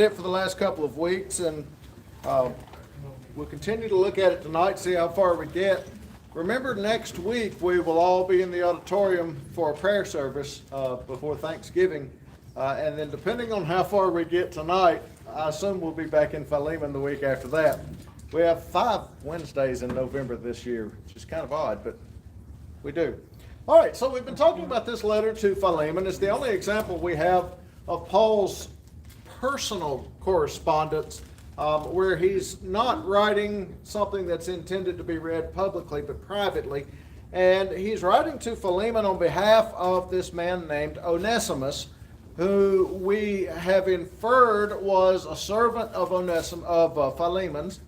it for the last couple of weeks, and we'll continue to look at it tonight, see how far we get. Remember, next week we will all be in the auditorium for a prayer service before Thanksgiving, and then depending on how far we get tonight, I assume we'll be back in Philemon the week after that. We have 5 Wednesdays in November this year, which is kind of odd, but we do. All right, so we've been talking about this letter to Philemon. It's the only example we have of Paul's personal correspondence where he's not writing something that's intended to be read publicly but privately. And he's writing to Philemon on behalf of this man named Onesimus, who we have inferred was a servant of Philemon's,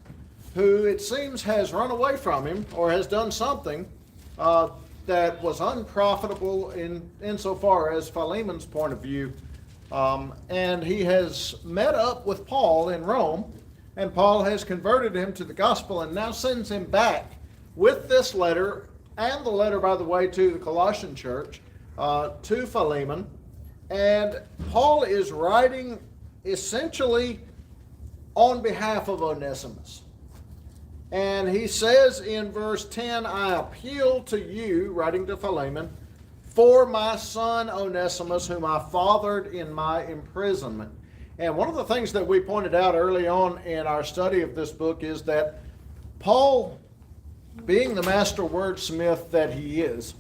who it seems has run away from him or has done something that was unprofitable insofar as Philemon's point of view. And he has met up with Paul in Rome, and Paul has converted him to the gospel and now sends him back with this letter, and the letter, by the way, to the Colossian church, to Philemon. And Paul is writing essentially on behalf of Onesimus. And he says in verse 10, I appeal to you, writing to Philemon, for my son Onesimus, whom I fathered in my imprisonment. And one of the things that we pointed out early on in our study of this book is that Paul, being the master wordsmith that he is,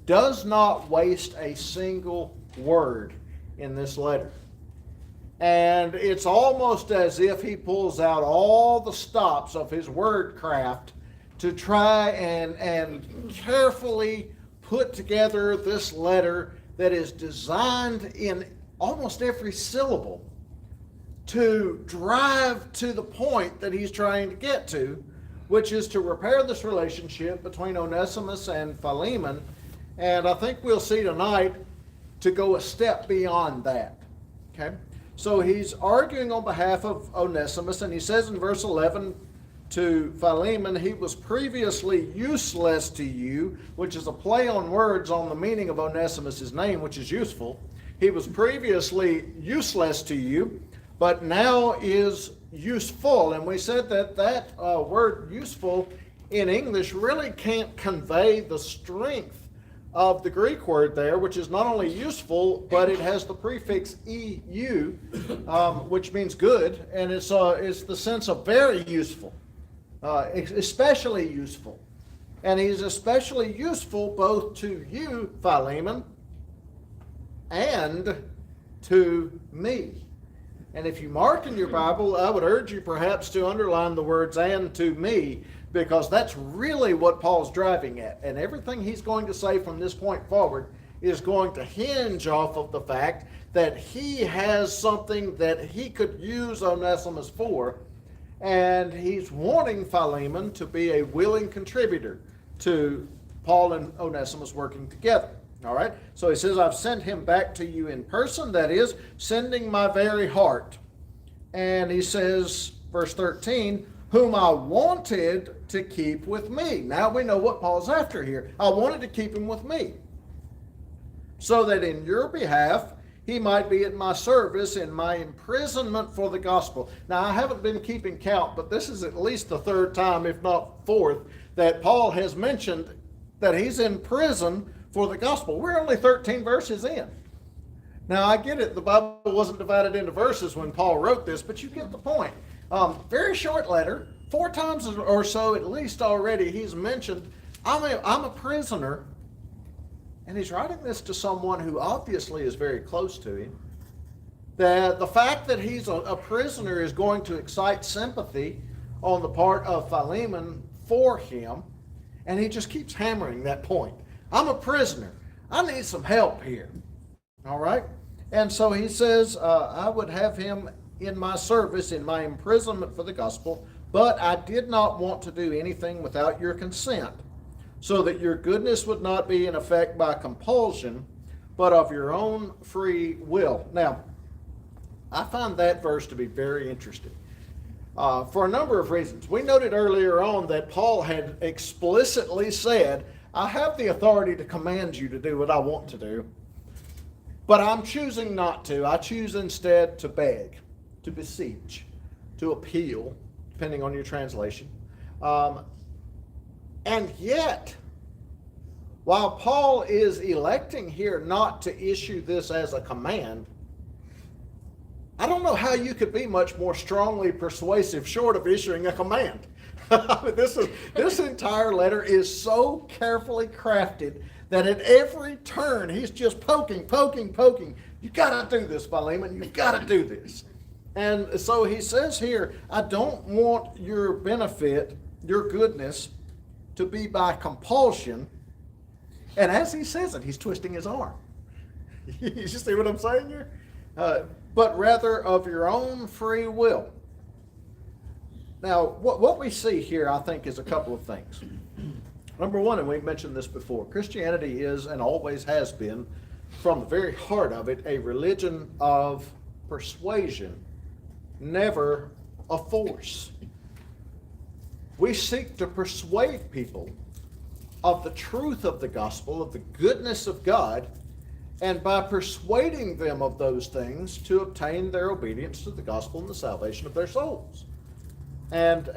does not waste a single word in this letter. And it's almost as if he pulls out all the stops of his word craft to try and carefully put together this letter that is designed in almost every syllable to drive to the point that he's trying to get to, which is to repair this relationship between Onesimus and Philemon. And I think we'll see tonight to go a step beyond that. Okay? So he's arguing on behalf of Onesimus, and he says in verse 11 to Philemon, he was previously useless to you, which is a play on words on the meaning of Onesimus' name, which is useful. He was previously useless to you, but now is useful. And we said that word useful in English really can't convey the strength of the Greek word there, which is not only useful, but it has the prefix EU, which means good, and it's the sense of very useful, especially useful. And he's especially useful both to you, Philemon, and to me. And if you mark in your Bible, I would urge you perhaps to underline the words "and to me," because that's really what Paul's driving at. And everything he's going to say from this point forward is going to hinge off of the fact that he has something that he could use Onesimus for, and he's wanting Philemon to be a willing contributor to Paul and Onesimus working together. All right? So he says, I've sent him back to you in person, that is, sending my very heart. And he says, verse 13, whom I wanted to keep with me. Now we know what Paul's after here. I wanted to keep him with me, so that in your behalf he might be at my service in my imprisonment for the gospel. Now I haven't been keeping count, but this is at least the 3rd time, if not 4th, that Paul has mentioned that he's in prison for the gospel. We're only 13 verses in. Now I get it, the Bible wasn't divided into verses when Paul wrote this, but you get the point. Very short letter, 4 times or so at least already he's mentioned, I'm a prisoner, and he's writing this to someone who obviously is very close to him. The fact that he's a prisoner is going to excite sympathy on the part of Philemon for him, and he just keeps hammering that point. I'm a prisoner. I need some help here. All right? And so he says, I would have him in my service, in my imprisonment for the gospel, but I did not want to do anything without your consent, so that your goodness would not be in effect by compulsion, but of your own free will. Now, I find that verse to be very interesting for a number of reasons. We noted earlier on that Paul had explicitly said, I have the authority to command you to do what I want to do, but I'm choosing not to. I choose instead to beg. to beseech, to appeal, depending on your translation. And yet, while Paul is electing here not to issue this as a command, I don't know how you could be much more strongly persuasive short of issuing a command. This entire letter is so carefully crafted that at every turn he's just poking. You got to do this, Philemon. You've got to do this. And so he says here, I don't want your benefit, your goodness, to be by compulsion. And as he says it, he's twisting his arm. You see what I'm saying here? But rather of your own free will. Now, what we see here, I think, is a couple of things. Number one, and we've mentioned this before, Christianity is and always has been, from the very heart of it, a religion of persuasion, never a force. We seek to persuade people of the truth of the gospel, of the goodness of God, and by persuading them of those things to obtain their obedience to the gospel and the salvation of their souls. And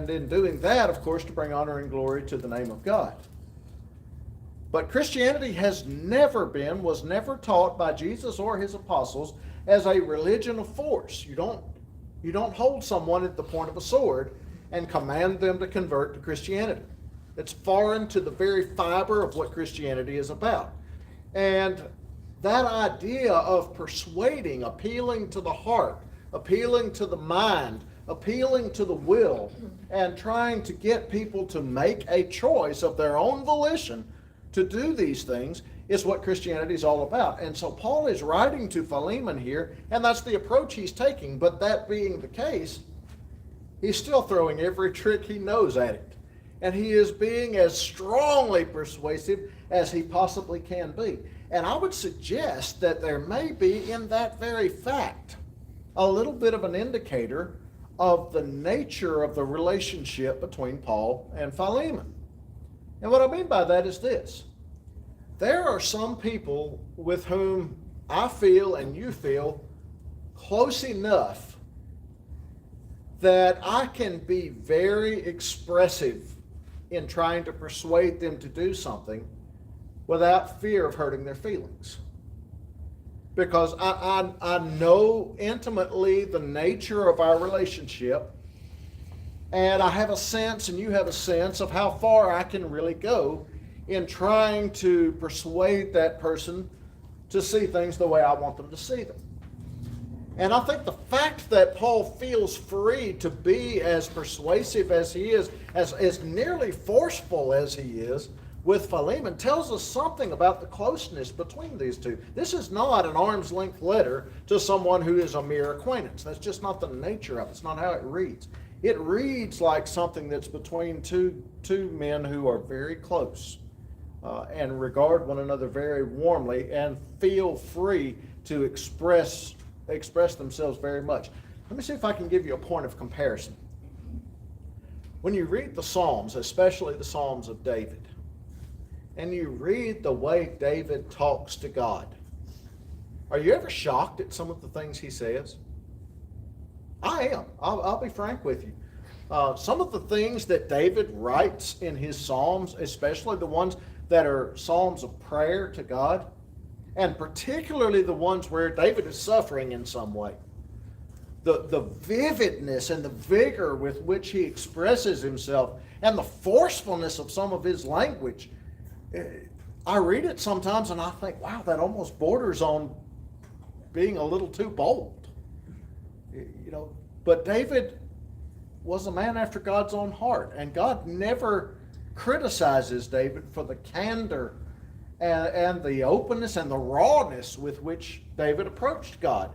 in doing that, of course, to bring honor and glory to the name of God. But Christianity has never been, was never taught by Jesus or his apostles as a religion of force. You don't hold someone at the point of a sword and command them to convert to Christianity. It's foreign to the very fiber of what Christianity is about. And that idea of persuading, appealing to the heart, appealing to the mind, appealing to the will, and trying to get people to make a choice of their own volition to do these things is what Christianity is all about. And so Paul is writing to Philemon here, and that's the approach he's taking. But that being the case, he's still throwing every trick he knows at it. And he is being as strongly persuasive as he possibly can be. And I would suggest that there may be in that very fact a little bit of an indicator of the nature of the relationship between Paul and Philemon. And what I mean by that is this. There are some people with whom I feel and you feel close enough that I can be very expressive in trying to persuade them to do something without fear of hurting their feelings. Because I know intimately the nature of our relationship, and I have a sense, and you have a sense, of how far I can really go in trying to persuade that person to see things the way I want them to see them. And I think the fact that Paul feels free to be as persuasive as he is, as nearly forceful as he is with Philemon, tells us something about the closeness between these two. This is not an arm's length letter to someone who is a mere acquaintance. That's just not the nature of it. It's not how it reads. It reads like something that's between two men who are very close and regard one another very warmly and feel free to express themselves very much. Let me see if I can give you a point of comparison. When you read the Psalms, especially the Psalms of David, and you read the way David talks to God, are you ever shocked at some of the things he says? I am. I'll be frank with you. Some of the things that David writes in his Psalms, especially the ones that are Psalms of prayer to God, and particularly the ones where David is suffering in some way, the vividness and the vigor with which he expresses himself and the forcefulness of some of his language, I read it sometimes and I think, wow, that almost borders on being a little too bold. But David was a man after God's own heart, and God never criticizes David for the candor and the openness and the rawness with which David approached God.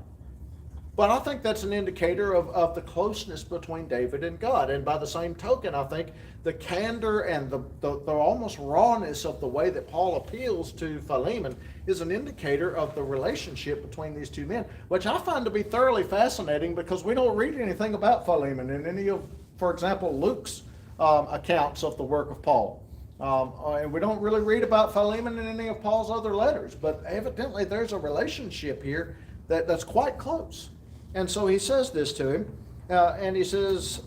But I think that's an indicator of the closeness between David and God. And by the same token, I think the candor and the almost rawness of the way that Paul appeals to Philemon is an indicator of the relationship between these two men, which I find to be thoroughly fascinating because we don't read anything about Philemon in any of, for example, Luke's accounts of the work of Paul. And we don't really read about Philemon in any of Paul's other letters, but evidently there's a relationship here that's quite close. And so he says this to him, and he says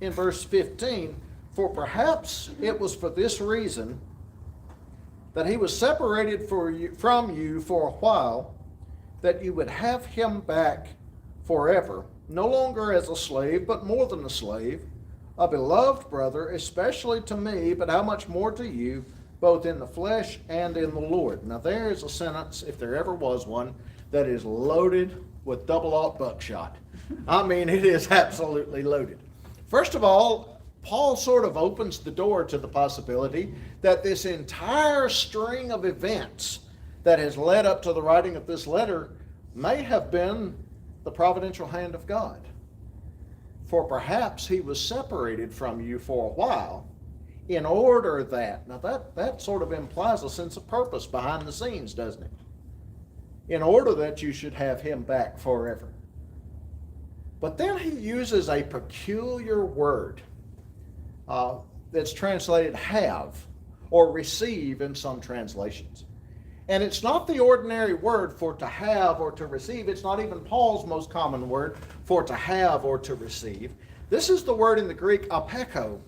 in verse 15, "For perhaps it was for this reason that he was separated from you for a while, that you would have him back forever, no longer as a slave, but more than a slave, a beloved brother, especially to me, but how much more to you, both in the flesh and in the Lord." Now there is a sentence, if there ever was one, that is loaded with double-aught buckshot. I mean, it is absolutely loaded. First of all, Paul sort of opens the door to the possibility that this entire string of events that has led up to the writing of this letter may have been the providential hand of God. For perhaps he was separated from you for a while in order that, now that sort of implies a sense of purpose behind the scenes, doesn't it? In order that you should have him back forever. But then he uses a peculiar word that's translated have or receive in some translations. And it's not the ordinary word for to have or to receive. It's not even Paul's most common word for to have or to receive. This is the word in the Greek apeko,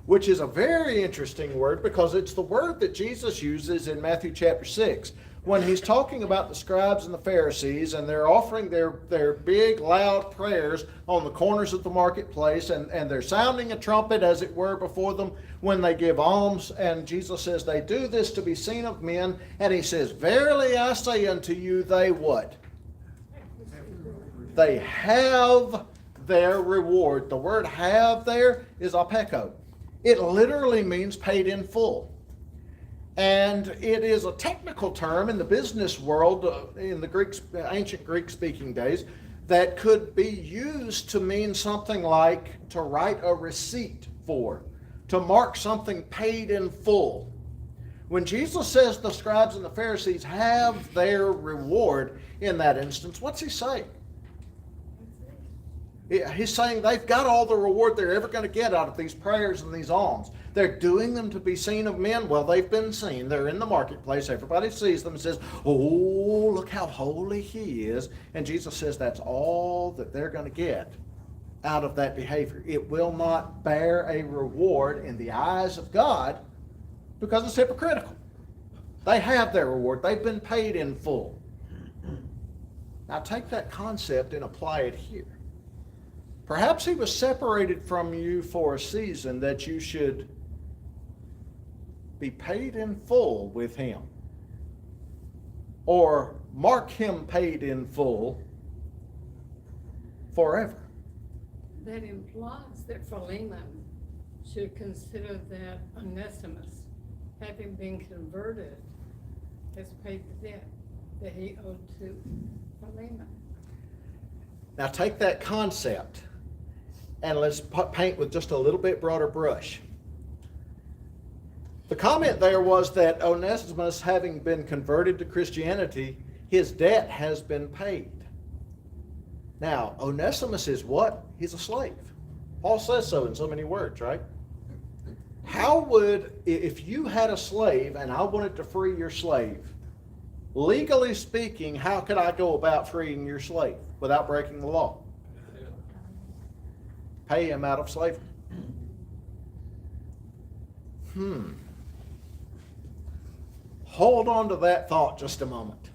which is a very interesting word because it's the word that Jesus uses in Matthew chapter 6 when he's talking about the scribes and the Pharisees, and they're offering their big loud prayers on the corners of the marketplace, and they're sounding a trumpet as it were before them when they give alms. And Jesus says they do this to be seen of men, and he says, "Verily I say unto you, they" what? They have their reward. The word have there is apeko. It literally means paid in full. And it is a technical term in the business world, in the ancient Greek-speaking days, that could be used to mean something like to write a receipt for, to mark something paid in full. When Jesus says the scribes and the Pharisees have their reward in that instance, what's he saying? He's saying they've got all the reward they're ever going to get out of these prayers and these alms. They're doing them to be seen of men. Well, they've been seen. They're in the marketplace. Everybody sees them and says, "Oh, look how holy he is." And Jesus says that's all that they're going to get out of that behavior. It will not bear a reward in the eyes of God because it's hypocritical. They have their reward. They've been paid in full. Now take that concept and apply it here. Perhaps he was separated from you for a season that you should be paid in full with him, or mark him paid in full forever. That implies that Philemon should consider that Onesimus, having been converted, has paid the debt that he owed to Philemon. Now take that concept and let's paint with just a little bit broader brush. The comment there was that Onesimus, having been converted to Christianity, his debt has been paid. Now, Onesimus is what? He's a slave. Paul says so in so many words, right? How would, if you had a slave and I wanted to free your slave, legally speaking, how could I go about freeing your slave without breaking the law? Pay him out of slavery. Hold on to that thought just a moment.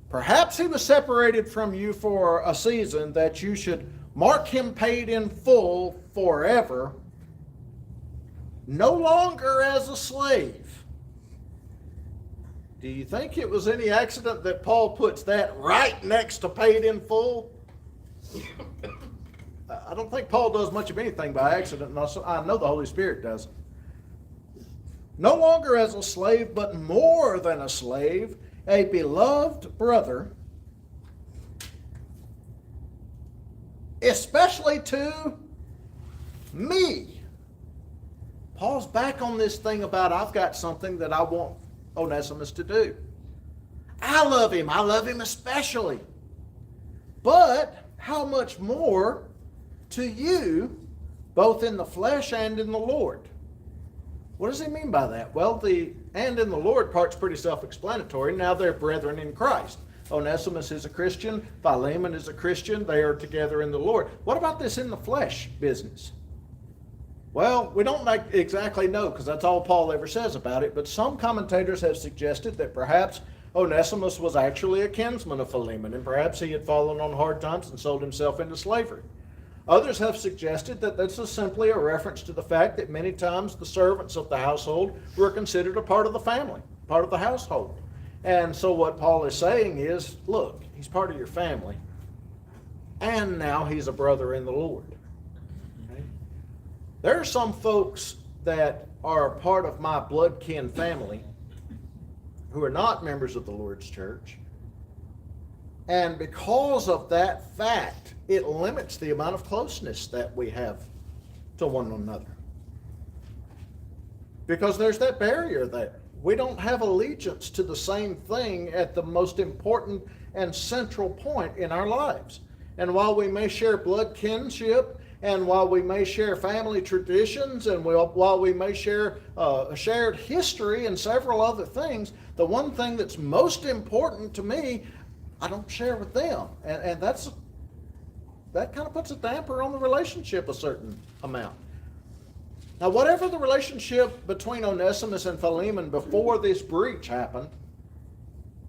Perhaps he was separated from you for a season that you should mark him paid in full forever, no longer as a slave. Do you think it was any accident that Paul puts that right next to paid in full? I don't think Paul does much of anything by accident, and I know the Holy Spirit doesn't. No longer as a slave, but more than a slave, a beloved brother, especially to me. Paul's back on this thing about I've got something that I want Onesimus to do. I love him especially. But how much more to you, both in the flesh and in the Lord? What does he mean by that? Well, the "and in the Lord" part's pretty self-explanatory. Now they're brethren in Christ. Onesimus is a Christian. Philemon is a Christian. They are together in the Lord. What about this in the flesh business? Well, we don't exactly know because that's all Paul ever says about it, but some commentators have suggested that perhaps Onesimus was actually a kinsman of Philemon, and perhaps he had fallen on hard times and sold himself into slavery. Others have suggested that this is simply a reference to the fact that many times the servants of the household were considered a part of the family, part of the household. And so what Paul is saying is, look, he's part of your family, and now he's a brother in the Lord. Okay? There are some folks that are part of my blood kin family who are not members of the Lord's church, and because of that fact, it limits the amount of closeness that we have to one another. Because there's that barrier there. We don't have allegiance to the same thing at the most important and central point in our lives. And while we may share blood kinship, and while we may share family traditions, and while we may share a shared history and several other things, the one thing that's most important to me, I don't share with them. And that kind of puts a damper on the relationship a certain amount. Now, whatever the relationship between Onesimus and Philemon before this breach happened,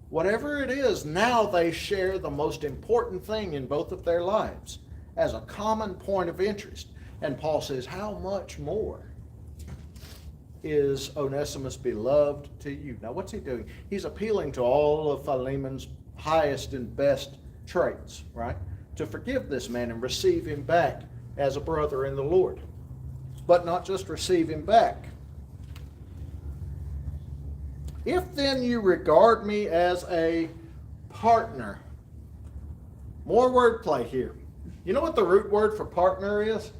whatever it is, now they share the most important thing in both of their lives as a common point of interest. And Paul says, how much more is Onesimus beloved to you? Now, what's he doing? He's appealing to all of Philemon's highest and best traits, right? To forgive this man and receive him back as a brother in the Lord. But not just receive him back. If then you regard me as a partner, more wordplay here. You know what the root word for partner is?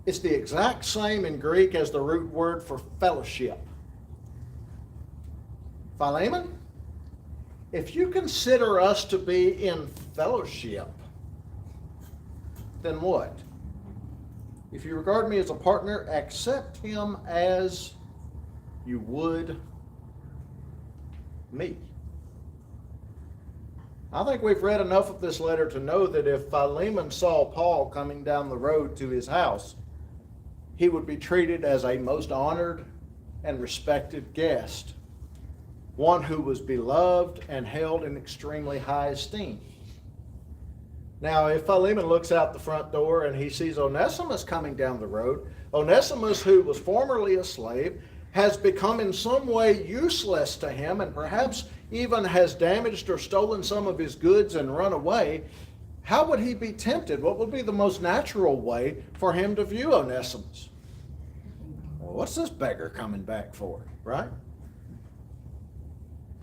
It's the exact same in Greek as the root word for fellowship. Philemon, if you consider us to be in fellowship, then what? If you regard me as a partner, accept him as you would me. I think we've read enough of this letter to know that if Philemon saw Paul coming down the road to his house, he would be treated as a most honored and respected guest, one who was beloved and held in extremely high esteem. Now, if Philemon looks out the front door and he sees Onesimus coming down the road, Onesimus, who was formerly a slave, has become in some way useless to him and perhaps even has damaged or stolen some of his goods and run away, how would he be tempted? What would be the most natural way for him to view Onesimus? Well, what's this beggar coming back for, right?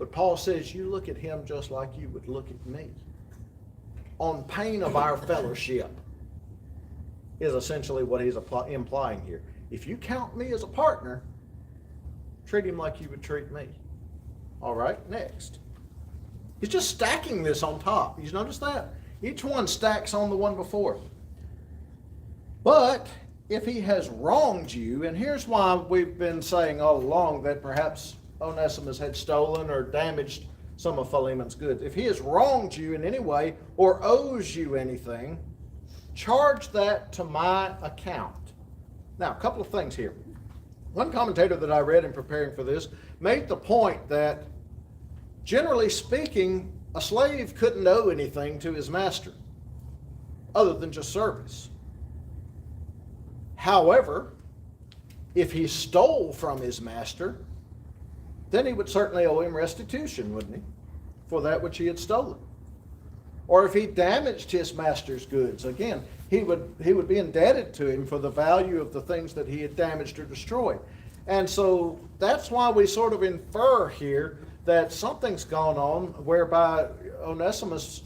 But Paul says, you look at him just like you would look at me. On pain of our fellowship is essentially what he's implying here. If you count me as a partner, treat him like you would treat me. All right, next. He's just stacking this on top. You notice that? Each one stacks on the one before. But if he has wronged you, and here's why we've been saying all along that perhaps Onesimus had stolen or damaged some of Philemon's goods. If he has wronged you in any way or owes you anything, charge that to my account. Now, a couple of things here. One commentator that I read in preparing for this made the point that, generally speaking, a slave couldn't owe anything to his master other than just service. However, if he stole from his master, then he would certainly owe him restitution, wouldn't he, for that which he had stolen. Or if he damaged his master's goods, again, he would be indebted to him for the value of the things that he had damaged or destroyed. And so that's why we sort of infer here that something's gone on whereby Onesimus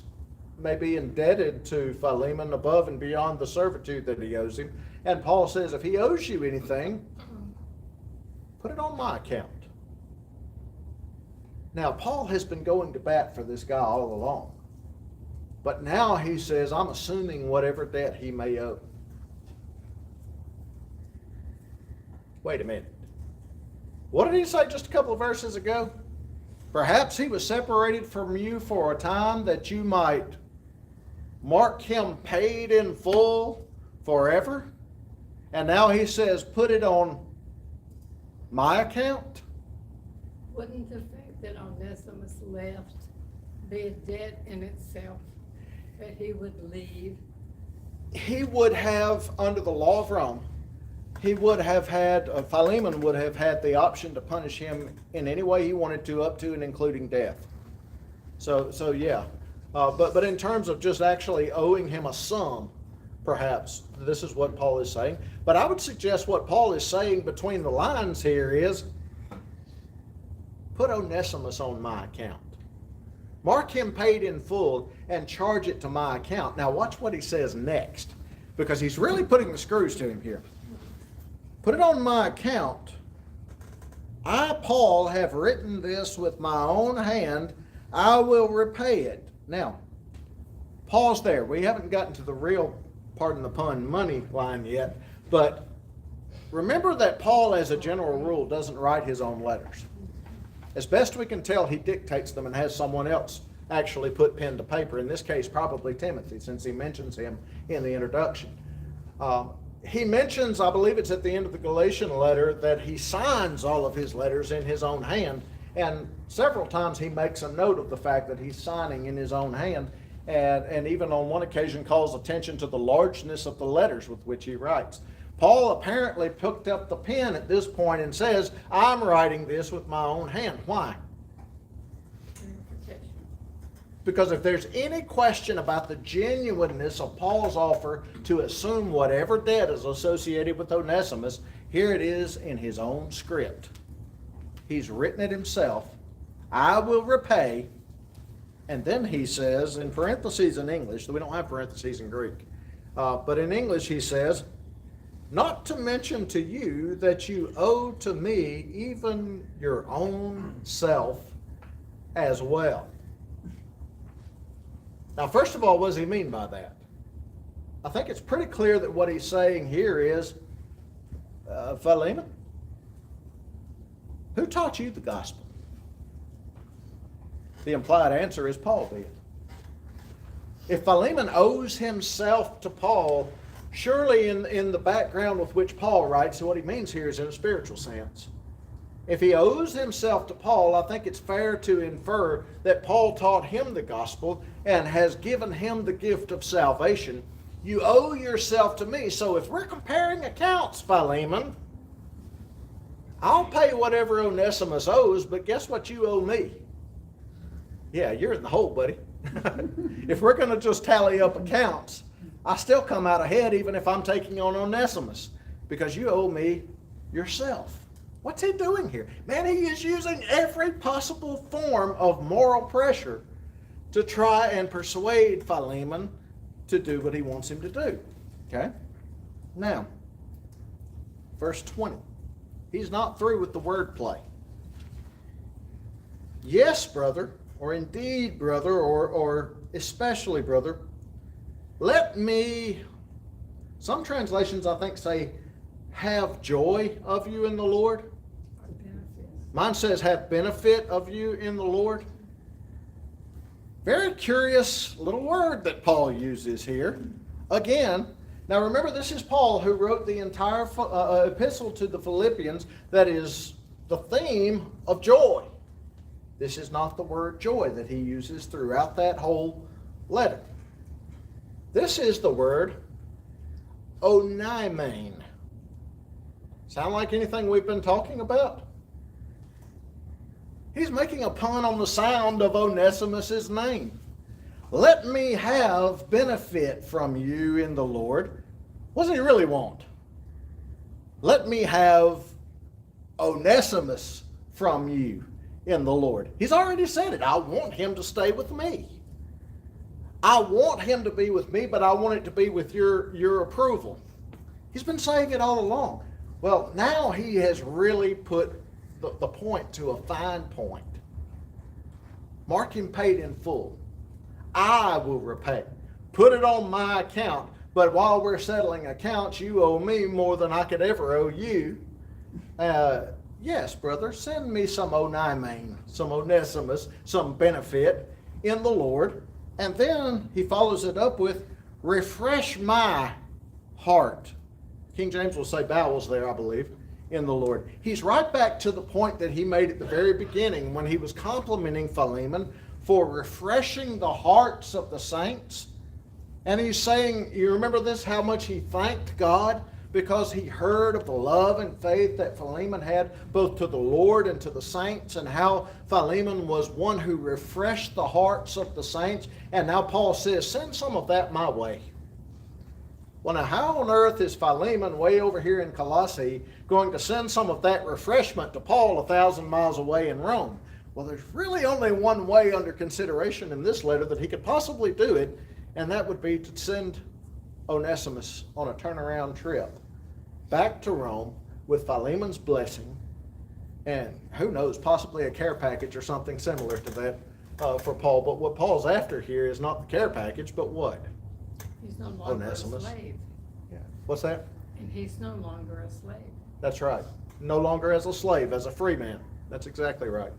may be indebted to Philemon above and beyond the servitude that he owes him. And Paul says, if he owes you anything, put it on my account. Now, Paul has been going to bat for this guy all along. But now he says, I'm assuming whatever debt he may owe. Wait a minute. What did he say just a couple of verses ago? Perhaps he was separated from you for a time that you might mark him paid in full forever. And now he says, put it on my account. Wouldn't the fact that Onesimus left be a debt in itself, that he would leave? He would have, under the law of Rome, he would have had, Philemon would have had the option to punish him in any way he wanted to, up to and including death. So yeah. But in terms of just actually owing him a sum, perhaps, this is what Paul is saying. But I would suggest what Paul is saying between the lines here is, put Onesimus on my account. Mark him paid in full and charge it to my account. Now watch what he says next, because he's really putting the screws to him here. Put it on my account. I, Paul, have written this with my own hand. I will repay it. Now, pause there. We haven't gotten to the real, pardon the pun, money line yet. But remember that Paul, as a general rule, doesn't write his own letters. As best we can tell, he dictates them and has someone else actually put pen to paper. In this case, probably Timothy, since he mentions him in the introduction. He mentions, I believe it's at the end of the Galatian letter, that he signs all of his letters in his own hand. And several times he makes a note of the fact that he's signing in his own hand. And even on one occasion calls attention to the largeness of the letters with which he writes. Paul apparently picked up the pen at this point and says, I'm writing this with my own hand. Why? Because if there's any question about the genuineness of Paul's offer to assume whatever debt is associated with Onesimus, here it is in his own script. He's written it himself. I will repay. And then he says, in parentheses in English, we don't have parentheses in Greek, but in English he says, not to mention to you that you owe to me even your own self as well. Now, first of all, what does he mean by that? I think it's pretty clear that what he's saying here is, Philemon, who taught you the gospel? The implied answer is Paul did. If Philemon owes himself to Paul, surely in the background with which Paul writes, what he means here is in a spiritual sense. If he owes himself to Paul, I think it's fair to infer that Paul taught him the gospel and has given him the gift of salvation. You owe yourself to me. So if we're comparing accounts, Philemon, I'll pay whatever Onesimus owes, but guess what you owe me? Yeah, you're in the hole, buddy. If we're going to just tally up accounts, I still come out ahead even if I'm taking on Onesimus, because you owe me yourself. What's he doing here? Man, he is using every possible form of moral pressure to try and persuade Philemon to do what he wants him to do. Okay? Now, verse 20. He's not through with the wordplay. Yes, brother, or indeed, brother, or especially, brother, let me, some translations I think say, have joy of you in the Lord. Mine says have benefit of you in the Lord. Very curious little word that Paul uses here. Again, now remember, this is Paul who wrote the entire epistle to the Philippians that is the theme of joy. This is not the word joy that he uses throughout that whole letter. This is the word oneimen. Sound like anything we've been talking about? He's making a pun on the sound of Onesimus' name. Let me have benefit from you in the Lord. What does he really want? Let me have Onesimus from you in the Lord. He's already said it. I want him to stay with me. I want him to be with me, but I want it to be with your approval. He's been saying it all along. Well, now he has really put the point to a fine point. Mark him paid in full. I will repay. Put it on my account. But while we're settling accounts, you owe me more than I could ever owe you. yes, brother, send me some Onaimen, some Onesimus, some benefit in the Lord. And then he follows it up with, refresh my heart. King James will say bowels there, I believe, in the Lord. He's right back to the point that he made at the very beginning when he was complimenting Philemon for refreshing the hearts of the saints. And he's saying, you remember this, how much he thanked God because he heard of the love and faith that Philemon had both to the Lord and to the saints, and how Philemon was one who refreshed the hearts of the saints. And now Paul says, send some of that my way. Well, now how on earth is Philemon way over here in Colossae going to send some of that refreshment to Paul 1,000 miles away in Rome? Well, there's really only one way under consideration in this letter that he could possibly do it, and that would be to send Onesimus on a turnaround trip back to Rome with Philemon's blessing, and who knows, possibly a care package or something similar to that for Paul. But what Paul's after here is not the care package, but what? He's no longer Onesimus. a slave. Yeah. What's that? And he's no longer a slave. That's right. No longer as a slave, as a free man. That's exactly right.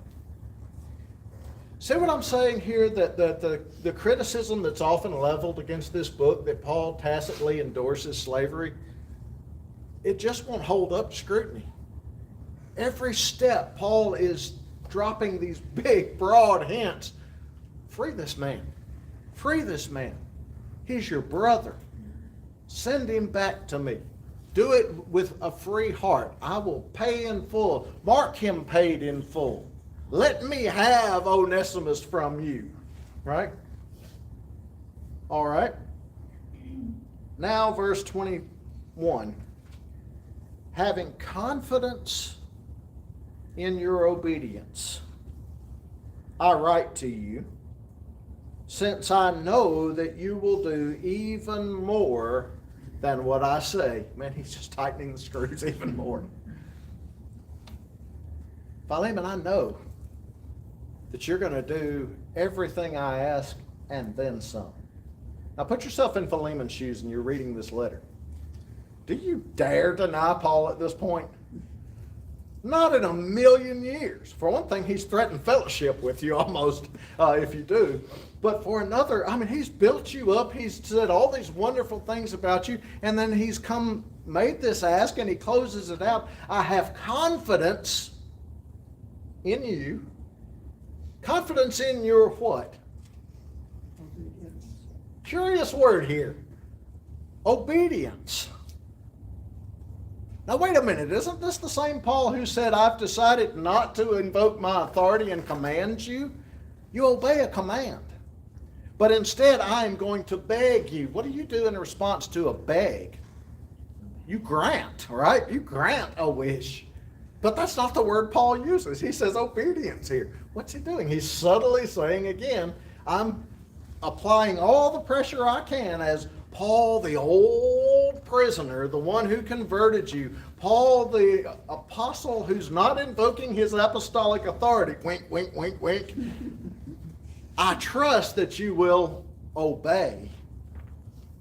See what I'm saying here? That the criticism that's often leveled against this book, that Paul tacitly endorses slavery, it just won't hold up to scrutiny. Every step, Paul is dropping these big, broad hints. Free this man. Free this man. He's your brother. Send him back to me. Do it with a free heart. I will pay in full. Mark him paid in full. Let me have Onesimus from you. Right? All right. Now, verse 21. Having confidence in your obedience, I write to you, since I know that you will do even more than what I say. Man, he's just tightening the screws even more. Philemon, I know that you're going to do everything I ask and then some. Now put yourself in Philemon's shoes and you're reading this letter. Do you dare deny Paul at this point? Not in a million years. For one thing, he's threatened fellowship with you almost, if you do. But for another, I mean, he's built you up. He's said all these wonderful things about you. And then he's made this ask, and he closes it out. I have confidence in you. Confidence in your what? Curious word here. Obedience. Now wait a minute, isn't this the same Paul who said, I've decided not to invoke my authority and command you? You obey a command. But instead, I am going to beg you. What do you do in response to a beg? You grant, right? You grant a wish. But that's not the word Paul uses. He says obedience here. What's he doing? He's subtly saying again, I'm applying all the pressure I can as Paul, the old prisoner, the one who converted you. Paul, the apostle who's not invoking his apostolic authority. Wink, wink, wink, wink. I trust that you will obey.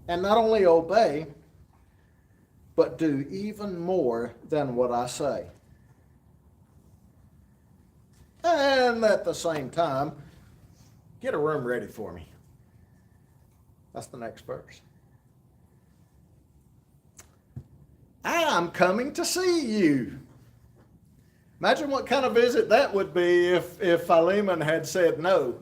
And not only obey, but do even more than what I say. And at the same time, get a room ready for me. That's the next verse. I'm coming to see you. Imagine what kind of visit that would be if Philemon had said no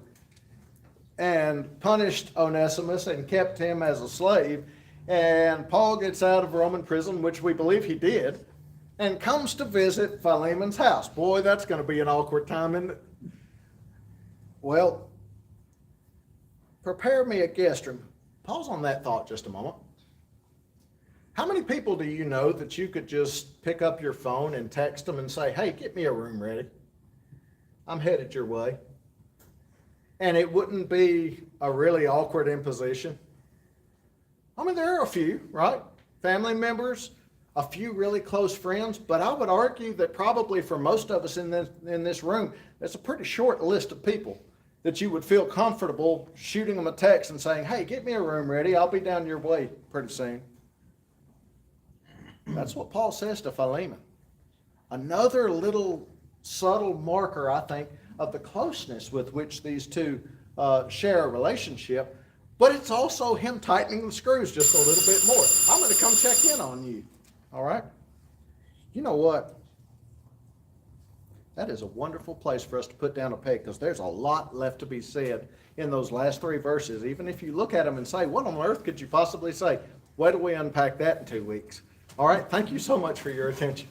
and punished Onesimus and kept him as a slave, and Paul gets out of Roman prison, which we believe he did, and comes to visit Philemon's house. Boy, that's going to be an awkward time, isn't it? Well, prepare me a guest room. Pause on that thought just a moment. How many people do you know that you could just pick up your phone and text them and say, hey, get me a room ready. I'm headed your way. And it wouldn't be a really awkward imposition. I mean, there are a few, right? Family members, a few really close friends, but I would argue that probably for most of us in this room, that's a pretty short list of people that you would feel comfortable shooting them a text and saying, hey, get me a room ready. I'll be down your way pretty soon. That's what Paul says to Philemon. another little subtle marker, I think, of the closeness with which these two share a relationship. But it's also him tightening the screws just a little bit more. I'm going to come check in on you. All right? You know what? That is a wonderful place for us to put down a peg, because there's a lot left to be said in those last 3 verses. Even if you look at them and say, what on earth could you possibly say? Wait till we unpack that in 2 weeks. All right? Thank you so much for your attention.